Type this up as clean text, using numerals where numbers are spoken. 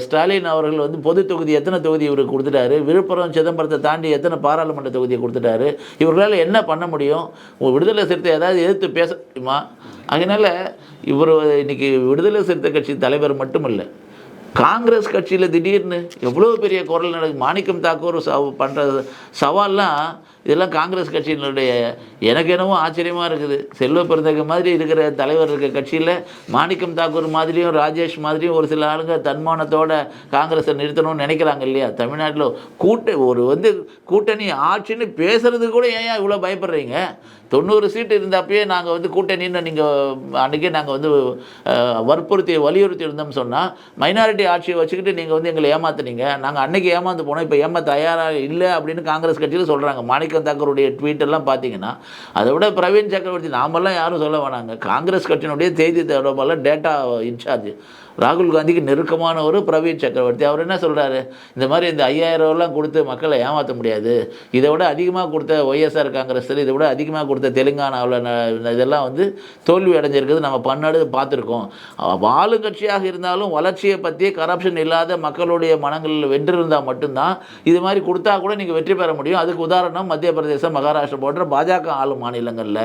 ஸ்டாலின் அவர்கள் வந்து பொது தொகுதி எத்தனை தொகுதி இவருக்கு கொடுத்துட்டாரு, விழுப்புரம் சிதம்பரத்தை தாண்டி எத்தனை பாராளுமன்ற தொகுதியை கொடுத்துட்டாரு, இவர்களால் என்ன பண்ண முடியும்? விடுதலை சிறுத்தை ஏதாவது எதிர்த்து பேச முடியுமா? அதனால் இவர் இன்னைக்கு விடுதலை சிறுத்தை கட்சி தலைவர் மட்டும் இல்லை, காங்கிரஸ் கட்சியில் திடீர்னு எவ்வளோ பெரிய குரல் நடக்குது. மாணிக்கம் தாக்கூர் பண்ணுற சவால்லாம் இதெல்லாம் காங்கிரஸ் கட்சியினுடைய எனக்கு என்னவோ ஆச்சரியமாக இருக்குது. செல்வ பெருந்தகை மாதிரி இருக்கிற தலைவர் இருக்க கட்சியில் மாணிக்கம் தாக்கூர் மாதிரியும் ராஜேஷ் மாதிரியும் ஒரு சில ஆளுங்க தன்மானத்தோட காங்கிரஸை நிறுத்தணும்னு நினைக்கிறாங்க இல்லையா? தமிழ்நாட்டில் கூட்டணி ஆட்சின்னு பேசுறது கூட ஏன் இவ்வளோ பயப்படுறீங்க? 90 சீட்டு இருந்தப்பயே நாங்கள் வந்து கூட்டணின்னு நீங்கள் அன்றைக்கே நாங்கள் வந்து வலியுறுத்தி இருந்தோம்னு சொன்னால், மைனாரிட்டி ஆட்சியை வச்சுக்கிட்டு நீங்கள் வந்து எங்களை ஏமாத்துனீங்க, நாங்கள் அன்றைக்கி ஏமாந்து போனோம், இப்போ ஏமாற்ற தயாராக இல்லை அப்படின்னு காங்கிரஸ் கட்சியில் சொல்கிறாங்க. மாணிக்கம் தாக்கருடைய ட்வீட் எல்லாம் பார்த்தீங்கன்னா, அதை விட பிரவீன் சக்கரவர்த்தி, நாமெல்லாம் யாரும் சொல்ல வேணாங்க, காங்கிரஸ் கட்சியினுடைய செய்தி தொடர்பாளர், டேட்டா இன்சார்ஜ், ராகுல் காந்திக்கு நெருக்கமானவர் பிரவீன் சக்கரவர்த்தி. அவர் என்ன சொல்கிறாரு? இந்த மாதிரி இந்த 5000 ரூபாலாம் கொடுத்து மக்களை ஏமாற்ற முடியாது, இதை விட அதிகமாக கொடுத்த ஒய்எஸ்ஆர் காங்கிரஸ், இதை விட அதிகமாக கொடுத்த தெலுங்கானாவில் இதெல்லாம் வந்து தோல்வி அடைஞ்சிருக்குது, நம்ம பன்னாடு பார்த்துருக்கோம். ஆளுங்கட்சியாக இருந்தாலும் வளர்ச்சியை பற்றி, கரப்ஷன் இல்லாத மக்களுடைய மனங்களில் வென்றிருந்தால் மட்டும்தான் இது மாதிரி கொடுத்தா கூட நீங்கள் வெற்றி பெற முடியும். அதுக்கு உதாரணம் மத்திய பிரதேசம், மகாராஷ்டிரா போன்ற பாஜக ஆளும் மாநிலங்களில்